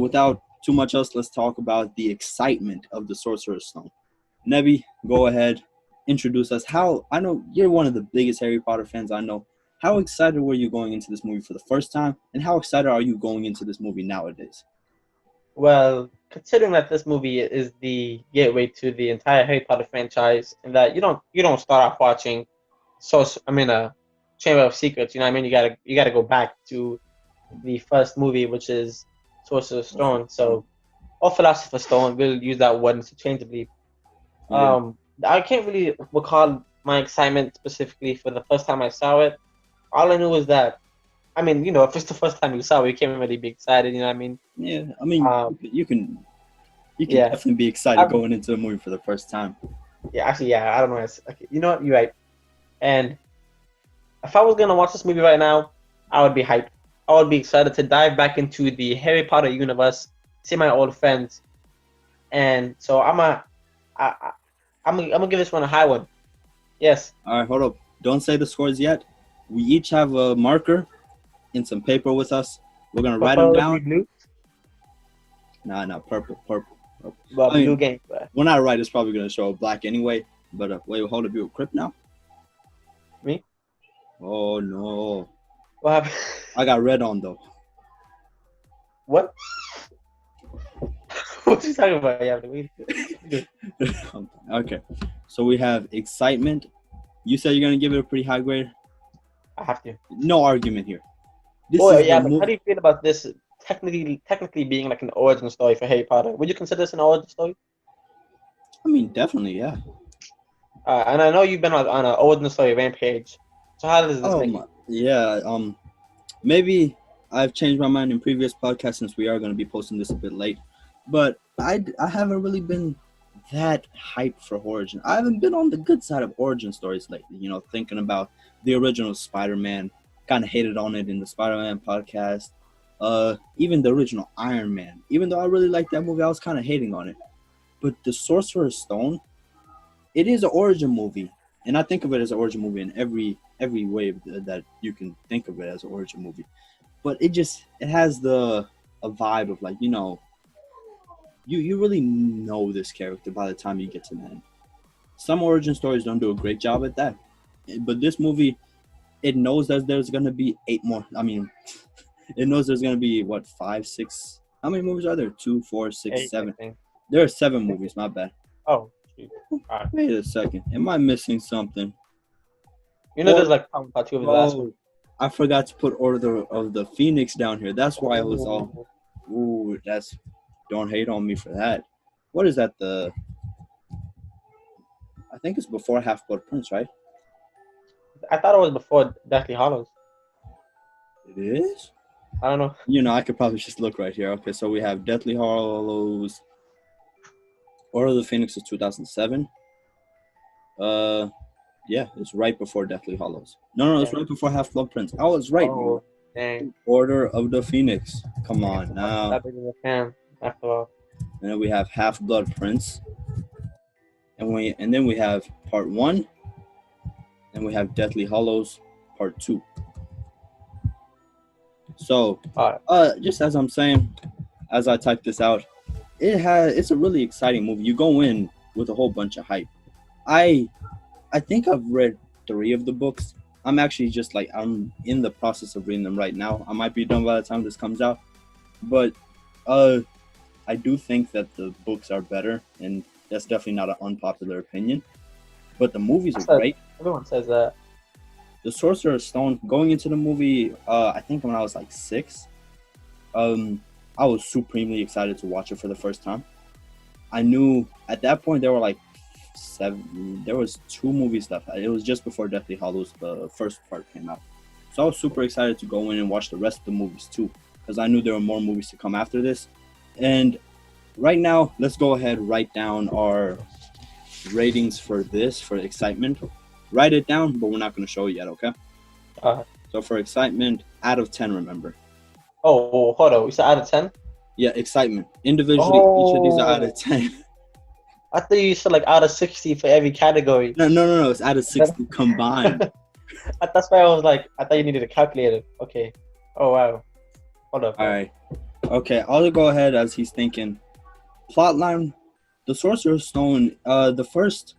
without too much else, let's talk about the excitement of the Sorcerer's Stone. Nebby, go ahead, introduce us. I know you're one of the biggest Harry Potter fans I know. How excited were you going into this movie for the first time, and how excited are you going into this movie nowadays? Well, considering that this movie is the gateway to the entire Harry Potter franchise, and that you don't start off watching Chamber of Secrets. You know what I mean? You gotta go back to the first movie, which is Sorcerer's Stone. So, or Philosopher's Stone. We'll use that word interchangeably. Yeah. I can't really recall my excitement specifically for the first time I saw it. All I knew was that, if it's the first time you saw it, you can't really be excited. You know what I mean? Yeah, you can Yeah. definitely be excited going into a movie for the first time. Yeah, actually, I don't know. Okay, you know what? You're right. And if I was gonna watch this movie right now, I would be hyped. I would be excited to dive back into the Harry Potter universe, see my old friends, and so I'm gonna give this one a high one. Yes. All right, hold up. Don't say the scores yet. We each have a marker and some paper with us. We're gonna write them down. Blue? Nah, purple. Well, blue game. When I write, it's probably gonna show black anyway. But wait, hold up. You equipped now? Me? Oh no. What happened? I got red on though. What? What you talking about? Yeah, Okay. So we have excitement. You said you're gonna give it a pretty high grade. I have to. No argument here. But how do you feel about this technically being like an origin story for Harry Potter? Would you consider this an origin story? I mean, definitely, yeah. And I know you've been on an origin story rampage. So how does this make you? Yeah, maybe I've changed my mind in previous podcasts since we are going to be posting this a bit late. But I haven't really been that hyped for origin. I haven't been on the good side of origin stories lately, thinking about the original Spider-Man. Kind of hated on it in the Spider-Man podcast. Even the original Iron Man. Even though I really liked that movie, I was kind of hating on it. But the Sorcerer's Stone, it is an origin movie. And I think of it as an origin movie in every way that you can think of it as an origin movie. But it has a vibe of like, you really know this character by the time you get to the end. Some origin stories don't do a great job at that. But this movie, it knows that there's going to be 8 more. I mean, it knows there's going to be, 5, 6. How many movies are there? 2, 4, 6, 8, 7. There are 7 movies, my bad. Oh, shoot. Right. Wait a second. Am I missing something? There's like part 2 of the last one. I forgot to put Order of the Phoenix down here. That's why it was all... Ooh, don't hate on me for that. What is that? I think it's before Half-Blood Prince, right? I thought it was before Deathly Hallows. It is? I don't know. I could probably just look right here. Okay, so we have Deathly Hallows. Order of the Phoenix is 2007. Yeah, it's right before Deathly Hallows. No, it's right before Half-Blood Prince. I was right. Oh, dang. Order of the Phoenix. Come on now. That big of a fan, after all. And then we have Half-Blood Prince. And then we have Part 1. And we have Deathly Hallows Part 2. So, just as I'm saying, as I type this out, it's a really exciting movie. You go in with a whole bunch of hype. I think I've read 3 of the books. I'm actually I'm in the process of reading them right now. I might be done by the time this comes out. But I do think that the books are better, and that's definitely not an unpopular opinion. But the movies are great. Everyone says that. The Sorcerer's Stone, going into the movie, I think when I was 6, I was supremely excited to watch it for the first time. I knew at that point there were 7. There was 2 movies left. It was just before Deathly Hallows, the first part came out. So I was super excited to go in and watch the rest of the movies too, because I knew there were more movies to come after this. And right now, let's go ahead and write down our ratings for excitement. Write it down, but we're not going to show it yet, okay? So for excitement, out of 10, remember. Oh, hold on. You said out of 10? Yeah, excitement. Individually, each of these are out of 10. I thought you said out of 60 for every category. No. It's out of 60 combined. That's why I was I thought you needed a calculator. Okay. Oh, wow. Hold up. All right. Okay, I'll go ahead as he's thinking. Plotline: The Sorcerer's Stone. The first,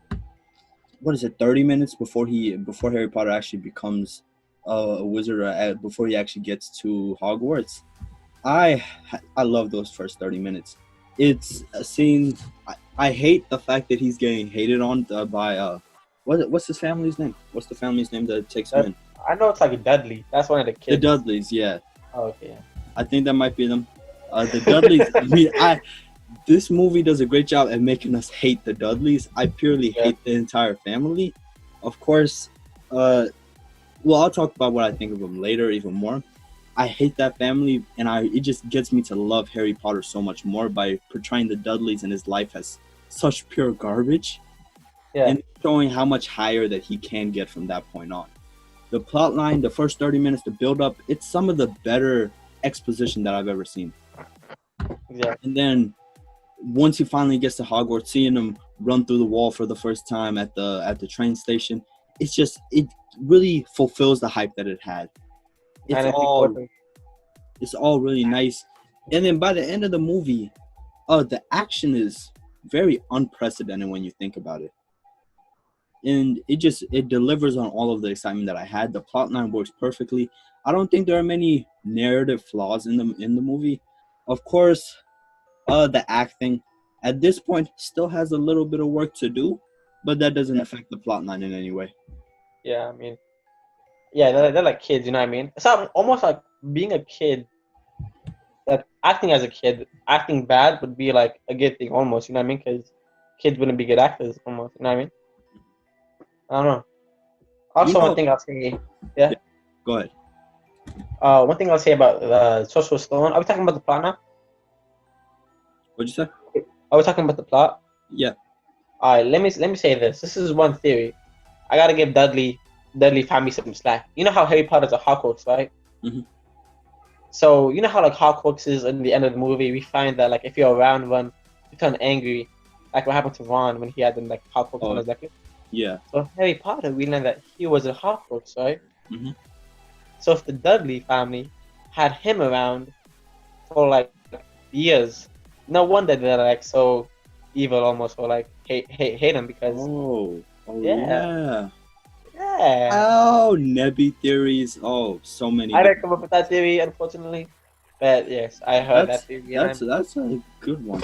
what is it, 30 minutes before Harry Potter actually becomes a wizard, or before he actually gets to Hogwarts. I I love those first 30 minutes. It's a scene. I hate the fact that he's getting hated on by what's his family's name? What's the family's name that takes him That, in? I know it's like Dudley. That's one of the The kids. Dudleys, yeah. Oh, okay. I think that might be them. The Dudleys. I mean, this movie does a great job at making us hate the Dudleys. I purely Yeah. hate the entire family. Of course, well, I'll talk about what I think of them later even more. I hate that family, and it just gets me to love Harry Potter so much more by portraying the Dudleys in his life as such pure garbage, Yeah. and showing how much higher that he can get from that point on. The plot line, the first 30 minutes, the build up, it's some of the better exposition that I've ever seen. Exactly. And then once he finally gets to Hogwarts, seeing him run through the wall for the first time at the train station, it really fulfills the hype that it had. It's And it's all important. it's all really nice. And then by the end of the movie, the action is very unprecedented when you think about it. And it delivers on all of the excitement that I had. The plotline works perfectly. I don't think there are many narrative flaws in the movie. Of course, the acting at this point still has a little bit of work to do, but that doesn't Yeah. affect the plotline in any way. Yeah. I mean, yeah, they're like kids. You know what I mean? It's almost like being a kid. Like acting as a kid, acting bad would be like a good thing almost. You know what I mean? Because kids wouldn't be good actors almost. You know what I mean? I don't know. You Also, one know, thing I'll say, yeah. yeah, go ahead. One thing I'll say about Sorcerer's Stone. Are we talking about the plot now? What'd you say? Are we talking about the plot? Yeah. All right. Let me say this. This is one theory. I gotta give Dudley family some slack. You know how Harry Potter's a Hogwarts, right? Hmm. So you know how like Hogwarts is in the end of the movie. We find that like if you're around one, you turn angry, like what happened to Ron when he had them like Hogwarts on Oh, his necklace. yeah. So Harry Potter, we learned that he was a Hogwarts, right? Hmm. So if the Dudley family had him around for like years, no wonder they're like so evil almost, or like hate him because Oh, yeah, yeah. yeah. Oh, Nebby theories. Oh, so many I didn't different. come up with that theory, unfortunately, but yes, I heard that That's theory, and that's that's a good one.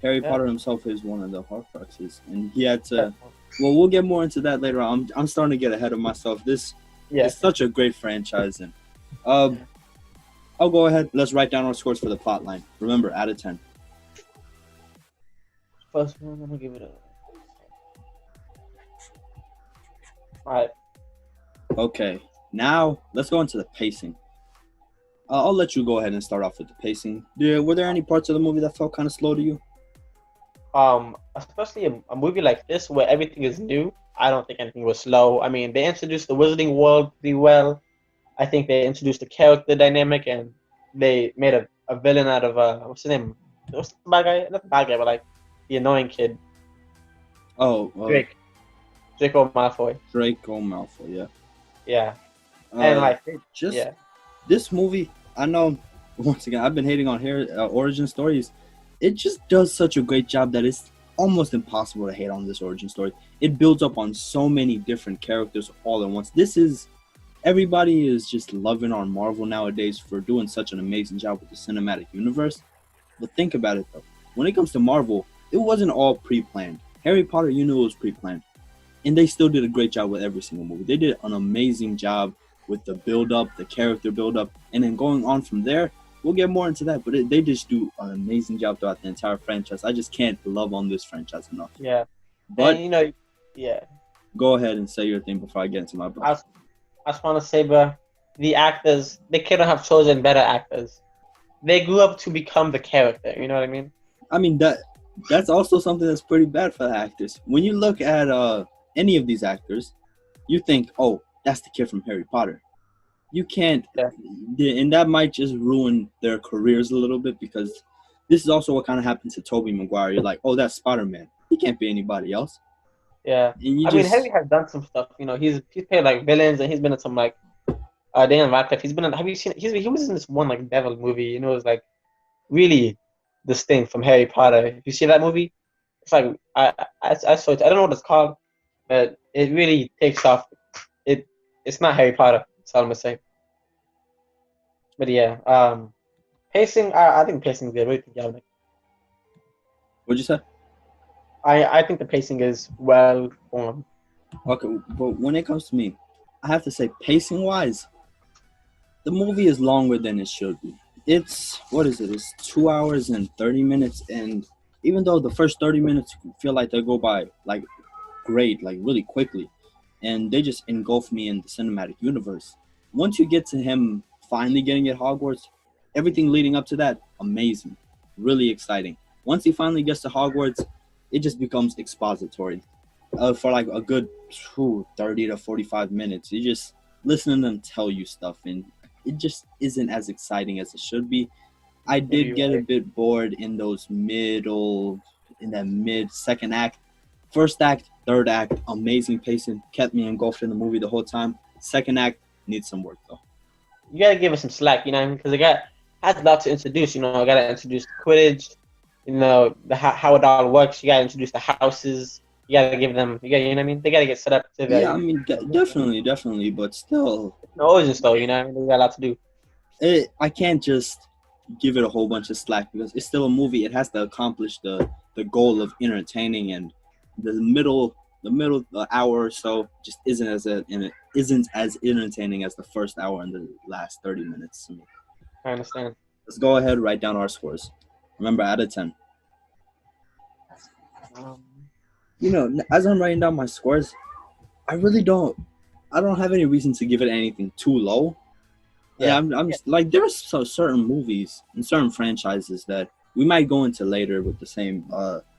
Harry yeah. Potter himself is one of the Horcruxes, and he had to. Well, we'll get more into that later on. I'm starting to get ahead of myself. This Yeah. is such a great franchise, and um, I'll go ahead. Let's write down our scores for the plot line. Remember, out of 10. First one, I'm gonna give it a. Alright. Okay, now let's go into the pacing. I'll let you go ahead and start off with the pacing. Yeah, were there any parts of the movie that felt kind of slow to you? Especially a movie like this where everything is new. I don't think anything was slow. I mean, they introduced the Wizarding World pretty well. I think they introduced the character dynamic and they made a villain out of what's his name? What's the bad guy? Not the bad guy, but like the annoying kid, Oh, Draco Malfoy. Draco Malfoy. Yeah. Yeah, and like Just yeah, this movie. I know. Once again, I've been hating on here origin stories. It just does such a great job that it's almost impossible to hate on this origin story. It builds up on so many different characters all at once. Everybody is just loving on Marvel nowadays for doing such an amazing job with the cinematic universe. But think about it though. When it comes to Marvel, it wasn't all pre-planned. Harry Potter, you knew it was pre-planned. And they still did a great job with every single movie. They did an amazing job with the build-up, the character build-up, and then going on from there, we'll get more into that. But they just do an amazing job throughout the entire franchise. I just can't love on this franchise enough. yeah, But and you know, yeah. go ahead and say your thing before I get into my I book. was, I just want to say, bro, the actors they couldn't have chosen better actors. They grew up to become the character. You know what I mean? I mean that's also something that's pretty bad for the actors. When you look at any of these actors, you think, oh, that's the kid from Harry Potter. You can't, Yeah, and that might just ruin their careers a little bit because this is also what kind of happened to Tobey Maguire. You're like, oh, that's Spider-Man. He can't be anybody else. yeah. And you I mean, just, Harry has done some stuff. You know, he's played like villains, and he's been in some like Daniel Radcliffe. He's been in. Have you seen? He was in this one like devil movie. You know, it was like really distinct from Harry Potter. If you see that movie, it's like I saw it. I don't know what it's called, but it really takes off. It it's not Harry Potter. That's all I'm gonna say. But yeah, pacing. I think pacing is good. What do you think, Dominic? What'd you say? I think the pacing is well formed. Okay, but when it comes to me, I have to say, pacing wise, the movie is longer than it should be. It's what is it? It's 2 hours and 30 minutes, and even though the first 30 minutes feel like they go by like great, like really quickly, and they just engulf me in the cinematic universe. Once you get to him finally getting at Hogwarts, everything leading up to that, amazing, really exciting. Once he finally gets to Hogwarts, it just becomes expository for like a good 30 to 45 minutes. You just listening to them tell you stuff, and it just isn't as exciting as it should be. I Maybe did you're get a right. bit bored in those middle, in that mid second act. First act, third act, amazing pacing, kept me engulfed in the movie the whole time. Second act needs some work though. You gotta give it some slack, you know, because it got has a lot to introduce. You know, I gotta introduce Quidditch. You know, the how it all works. You gotta introduce the houses. You gotta give them. You know what I mean? They gotta get set up to Yeah, the I mean, definitely, but still, origin story. You know what I mean? They got a lot to do. I can't just give it a whole bunch of slack because it's still a movie. It has to accomplish the goal of entertaining, and the the hour or so just isn't as entertaining as the first hour and the last 30 minutes to me. I understand. Let's go ahead, write down our scores. Remember, out of 10. Um, As I'm writing down my scores, I really I don't have any reason to give it anything too low. yeah, I'm just, like, there's certain movies and certain franchises that we might go into later with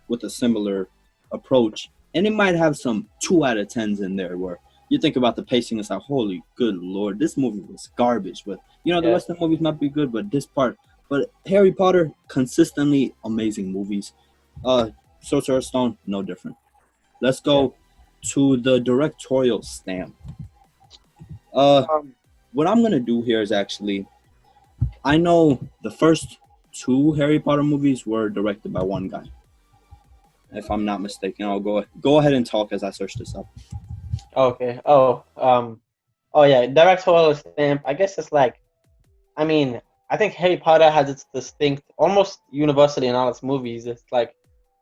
with a similar approach, and it might have some 2 out of 10s in there where you think about the pacing, it's like, holy good lord, this movie was garbage. But the yeah, rest of the movies might be good, but this part. But Harry Potter, consistently amazing movies. Sorcerer Stone, no different. Let's yeah. go to the directorial stamp. Uh, Um, what I'm gonna do here is actually, I know the first two Harry Potter movies were directed by one guy. If I'm not mistaken, I'll go ahead and talk as I search this up. okay. Oh yeah. Directorial stamp. I guess it's like. I mean, I think Harry Potter has its distinct, almost universally in all its movies. It's like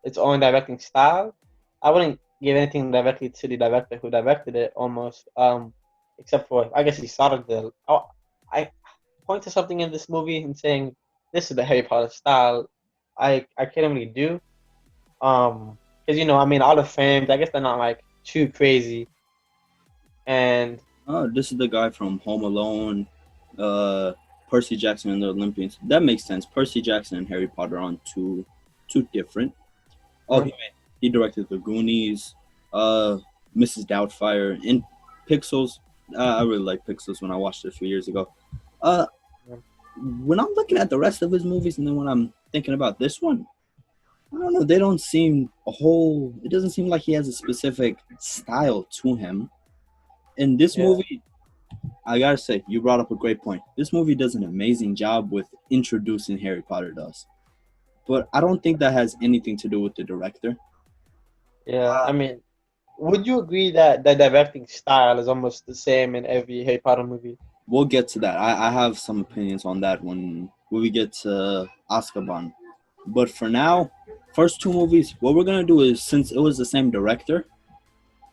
its own directing style. I wouldn't give anything directly to the director who directed it, almost. Except for I guess he started the. Oh, I point to something in this movie and saying this is the Harry Potter style. I can't really do. Because I mean, all the frames. I guess they're not like too crazy, and Oh, this is the guy from Home Alone, uh, Percy Jackson and the Olympians. That makes sense. Percy Jackson and Harry Potter aren't too different. Oh, uh, he directed The Goonies, uh, Mrs. Doubtfire, and Pixels. I really like Pixels when I watched it a few years ago. Uh, when I'm looking at the rest of his movies, and then when I'm thinking about this one, I don't know. They don't seem a whole. It doesn't seem like he has a specific style to him. In this yeah. movie, I gotta say, you brought up a great point. This movie does an amazing job with introducing Harry Potter does, but I don't think that has anything to do with the director. Yeah, I mean, would you agree that the directing style is almost the same in every Harry Potter movie? We'll get to that. I have some opinions on that when we get to Azkaban. But for now, first two movies, what we're gonna do is, since it was the same director,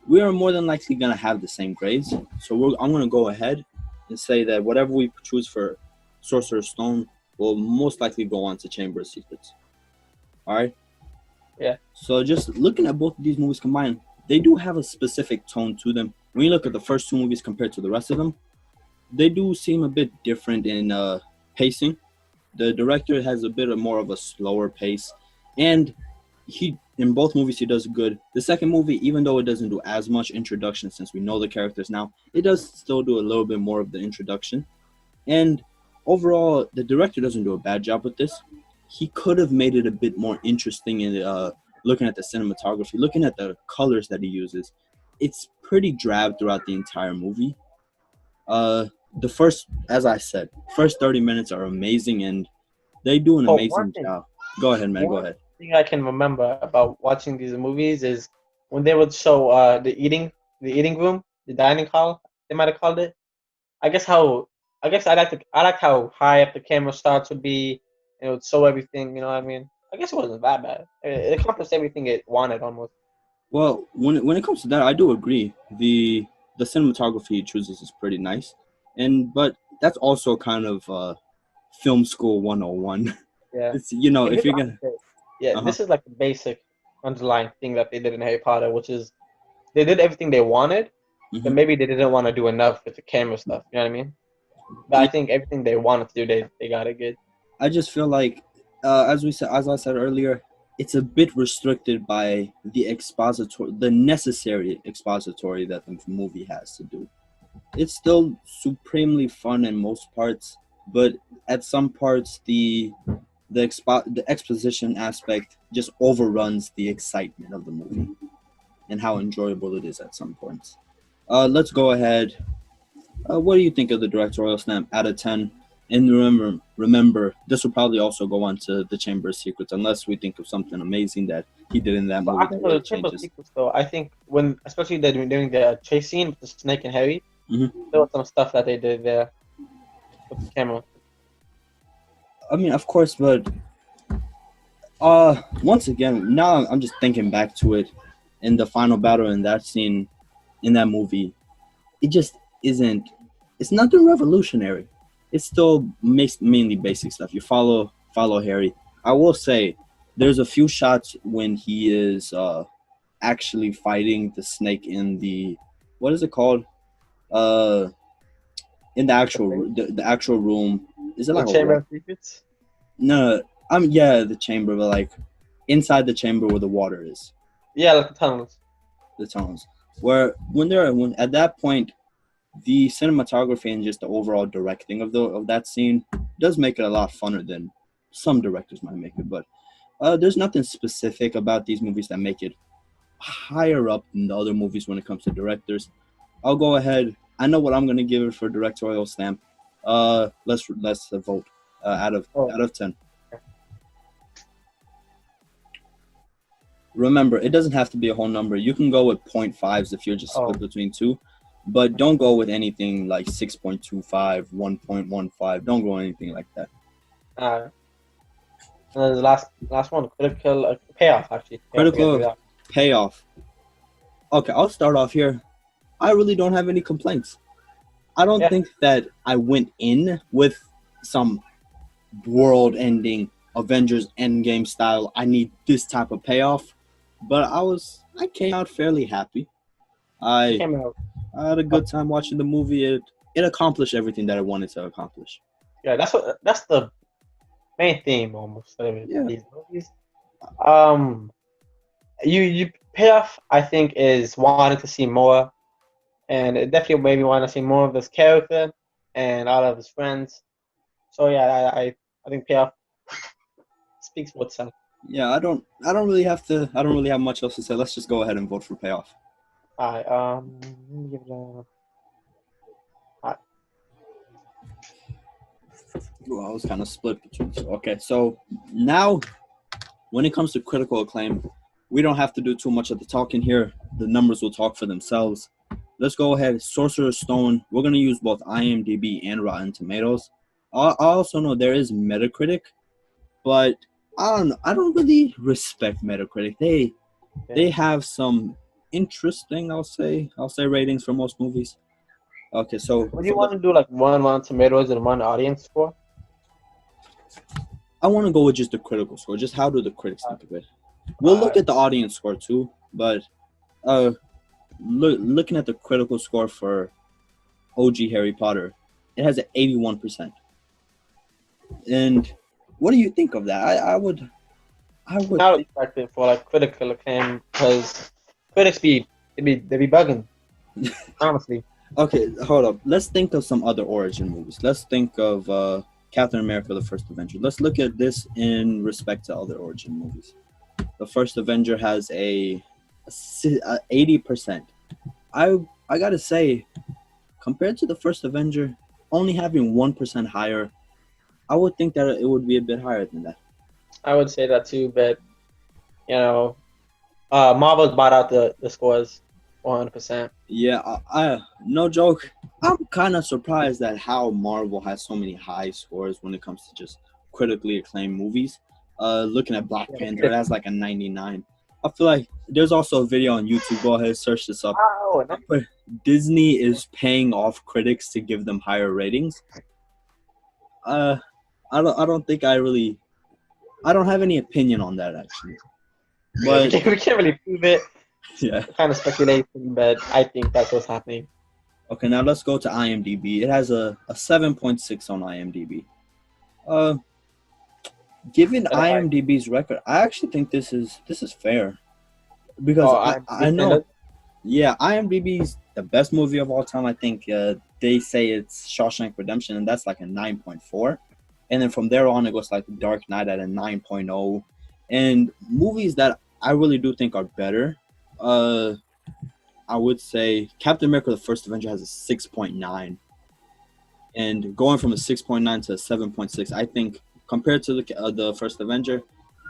we are more than likely gonna have the same grades. So I'm gonna go ahead and say that whatever we choose for Sorcerer's Stone will most likely go on to Chamber of Secrets. All right. Yeah, So just looking at both of these movies combined, they do have a specific tone to them. When you look at the first two movies compared to the rest of them, they do seem a bit different in pacing. The director has a bit of more of a slower pace, and he in both movies he does good. The second movie, even though it doesn't do as much introduction since we know the characters now, it does still do a little bit more of the introduction. And overall, the director doesn't do a bad job with this. He could have made it a bit more interesting in looking at the cinematography, looking at the colors that he uses. It's pretty drab throughout the entire movie. Uh, the first, as I said, first 30 minutes are amazing, and They do an But one amazing thing, job. Go ahead, man. Go one ahead. thing I can remember about watching these movies is when they would show the eating room, the dining hall, they might have called it. I guess how I guess I like how high up the camera starts would be, and it would show everything. You know what I mean? I guess it wasn't that bad. It accomplished everything it wanted almost. Well, when it comes to that, I do agree. The cinematography he chooses is pretty nice, but that's also kind of film school 101. Yeah. It's And if this, you're gonna yeah, uh-huh. this is like the basic underlying thing that they did in Harry Potter, which is they did everything they wanted, but Hmm. maybe they didn't want to do enough with the camera stuff. You know what I mean? But I Yeah, think everything they wanted to do, they got it good. I just feel like as I said earlier, it's a bit restricted by the necessary expository that the movie has to do. It's still supremely fun in most parts, but at some parts the exposition aspect just overruns the excitement of the movie and how enjoyable it is at some points. Let's go ahead. What do you think of the directorial stamp out of 10? And remember, this will probably also go on to the Chamber of Secrets, unless we think of something amazing that he did in that But movie after that the really Chamber of changes. Secrets, though, I think when especially they're doing the chase scene with the snake and Harry, Hmm. there was some stuff that they did there with the camera. I mean, of course, but once again, now I'm just thinking back to it in the final battle in that scene in that movie. It just isn't. It's nothing revolutionary. It's still mainly basic stuff. You follow Harry. I will say there's a few shots when he is actually fighting the snake in the what is it called? Uh, in the The place, the actual room. Is it the like a Chamber what? of Secrets. No, yeah, the chamber, but like inside the chamber where the water is, Yeah, like the tunnels. the tunnels. Where when at that point the cinematography and just the overall directing of that scene does make it a lot funner than some directors might make it. But there's nothing specific about these movies that make it higher up than the other movies when it comes to directors. I'll go ahead. I know what I'm gonna give it for directorial stamp. Let's vote Oh, out of 10. Remember, it doesn't have to be a whole number. You can go with 0.5s if you're just split oh. between two, but don't go with anything like 6.25, 1.15. Don't go anything like that. Uh, and then the last one, critical payoff. Actually, yeah, I forget to do Critical that. payoff. Okay, I'll start off here. I really don't have any complaints. I don't Yeah, think that I went in with some world ending Avengers Endgame style, I need this type of payoff. But I came out fairly happy. it I came out. I had a good time watching the movie. It accomplished everything that I wanted to accomplish. Yeah, that's the main theme almost of Yeah. these movies. Um, you payoff I think is wanting to see more, and it definitely made me want to see more of this character and all of his friends. So yeah, I think payoff speaks for itself. Yeah, I don't really have much else to say. Let's just go ahead and vote for payoff. Alright, let me give it a. Alright, Well, I was kind of split between two. Okay, so now when it comes to critical acclaim, we don't have to do too much of the talking here. The numbers will talk for themselves. Let's go ahead. Sorcerer Stone. We're gonna use both IMDb and Rotten Tomatoes. I also know there is Metacritic, but I don't really respect Metacritic. They yeah. have some interesting, I'll say ratings for most movies. Okay, so Would you for want to do like one Rotten Tomatoes and one audience score? I want to go with just the critical score. Just how do the critics think of it? We'll look Alright, at the audience score too, but looking at the critical score for OG Harry Potter, it has an 81%. And what do you think of that? I would not think. expected for like critical acclaim because critics they be bugging honestly. Okay, hold up. Let's think of some other origin movies. Let's think of Captain America: The First Avenger. Let's look at this in respect to other origin movies. The First Avenger has a 80%. I gotta say, compared to the First Avenger, only having 1% higher, I would think that it would be a bit higher than that. I would say that too, but Marvel's bought out the scores 100%. Yeah, I no joke. I'm kind of surprised at how Marvel has so many high scores when it comes to just critically acclaimed movies. Looking at Black Panther, it has like a 99. I feel like there's also a video on YouTube. Go ahead, search this up. Oh, But Disney is paying off critics to give them higher ratings. I don't think I don't have any opinion on that actually. But we can't really prove it. yeah. Kind of speculation, but I think that's what's happening. Okay, now let's go to IMDb. It has a 7.6 on IMDb. Given IMDb's record, I actually think this is fair because I know. Yeah, IMDb's the best movie of all time. I think they say it's Shawshank Redemption, and that's like a 9.4. And then from there on, it goes like Dark Knight at a 9.0. And movies that I really do think are better, I would say Captain America: The First Avenger has a 6.9. And going from a 6.9 to a 7.6, I think compared to the First Avenger,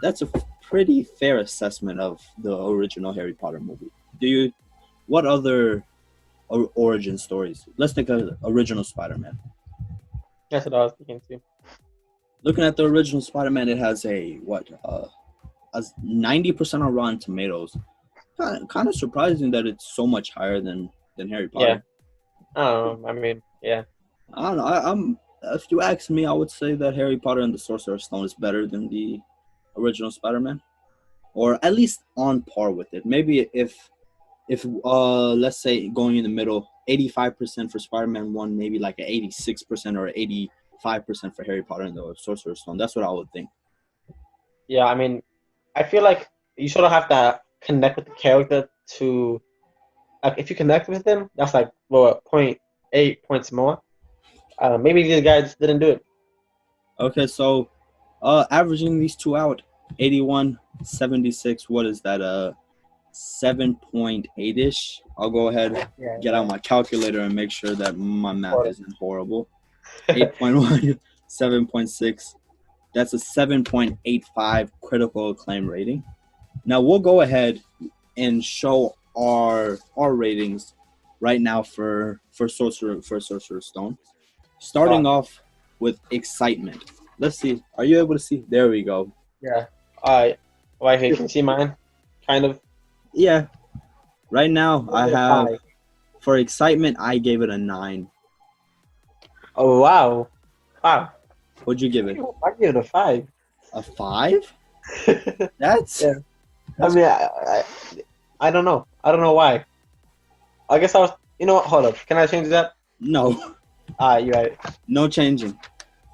that's a pretty fair assessment of the original Harry Potter movie. What other origin stories? Let's think of original Spider-Man. That's what I was thinking too. Looking at the original Spider-Man, it has a 90% on Rotten Tomatoes. Kind of surprising that it's so much higher than Harry Potter. Yeah. I don't know. I mean, yeah. I don't know. If you ask me, I would say that Harry Potter and the Sorcerer's Stone is better than the original Spider-Man, or at least on par with it. Maybe if let's say going in the middle, 85% for Spider-Man 1, maybe like an 86% or 85% for Harry Potter and the Sorcerer's Stone. That's what I would think. Yeah, I mean, I feel like you sort of have to connect with the character to, like, if you connect with them, that's like 0.8 points more. Maybe these guys didn't do it. Okay, so averaging these two out, 81, 76, what is that? 7.8-ish. I'll go ahead, get out my calculator and make sure that my math isn't horrible. 8.1, 7.6. That's a 7.85 critical acclaim rating. Now we'll go ahead and show our ratings right now for Sorcerer's Stone. Starting off with excitement. Let's see. Are you able to see? There we go. Yeah. Right here. You can see mine, kind of. Yeah. Right now, I have, for excitement, I gave it a 9. Oh, wow. Wow. What'd you give it? I give it a 5. A 5? That's... Yeah. I mean, I don't know. I don't know why. I guess I was... You know what? Hold up. Can I change that? No. You're right. No changing.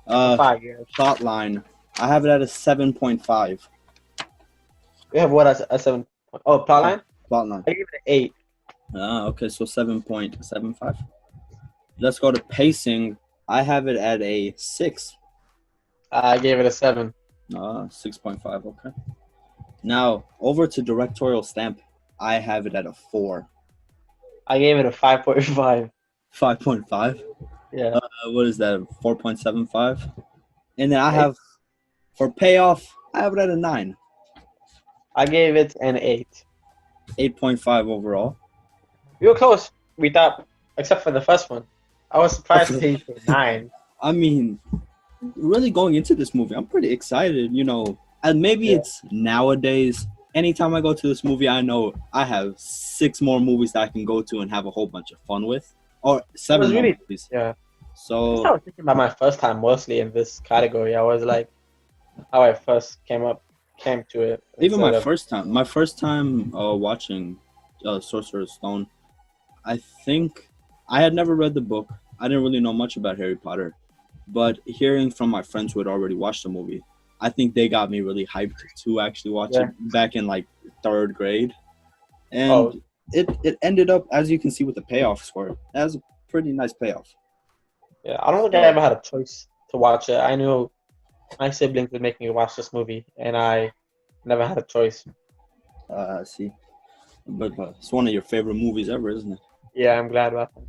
5, yeah. Plotline. I have it at a 7.5. We have what as a 7? Oh, plotline? Plotline. I give it an 8. Okay, so 7.75. Let's go to pacing. I have it at a 6. I gave it a 7. 6.5, okay. Now, over to directorial stamp. I have it at a 4. I gave it a 5.5. 5.5? Yeah. What is that? 4.75? And then I have, for payoff, I have it at a 9. I gave it an 8. 8.5 overall. We were close. We thought, except for the first one. I was surprised to see 9. I mean, really going into this movie, I'm pretty excited, And maybe it's nowadays, anytime I go to this movie, I know I have 6 more movies that I can go to and have a whole bunch of fun with. Or 7 more movies. Yeah. So I was thinking about my first time mostly in this category. I was like, how I first came to it. Even my first time watching Sorcerer's Stone, I think I had never read the book. I didn't really know much about Harry Potter. But hearing from my friends who had already watched the movie, I think they got me really hyped to actually watch it back in like 3rd grade. And it ended up, as you can see with the payoff score, as a pretty nice payoff. Yeah, I don't think I ever had a choice to watch it. I knew my siblings would make me watch this movie, and I never had a choice. I see. But it's one of your favorite movies ever, isn't it? Yeah, I'm glad about that.